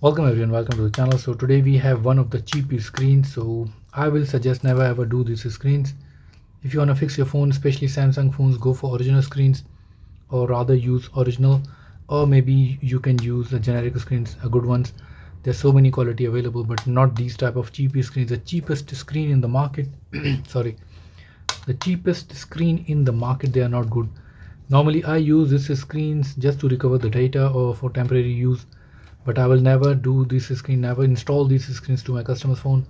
Welcome everyone, welcome to the channel. So today we have one of the cheapest screens. So I will suggest never ever do these screens. If you want to fix your phone, especially Samsung phones, go for original screens, or rather use original, or maybe you can use the generic screens, good ones. There's so many quality available, but not these type of cheapest screens. The cheapest screen in the market sorry, the cheapest screen in the market, they are not good. Normally I use these screens just to recover the data or for temporary use, but I will never do this screen, never install these screens to my customer's phone.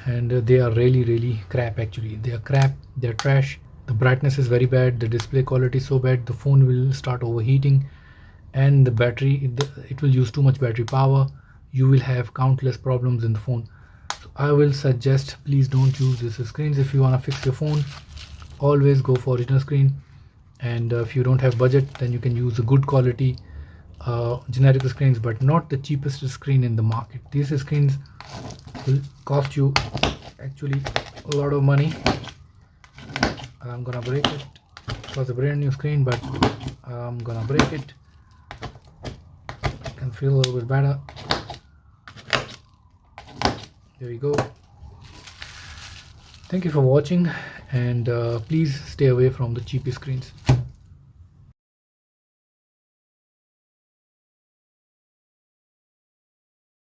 And they are really crap. Actually, they are crap, they're trash. The brightness is very bad, the display quality is so bad, the phone will start overheating, and the battery, it will use too much battery power. You will have countless problems in the phone. So I will suggest, please don't use these screens. If you want to fix your phone, always go for original screen. And if you don't have budget, then you can use a good quality generic screens, but not the cheapest screen in the market. These screens will cost you actually a lot of money. I'm gonna break it. It was a brand new screen, but I'm gonna break it. I can feel a little bit better. There we go. Thank you for watching, and please stay away from the cheapest screens.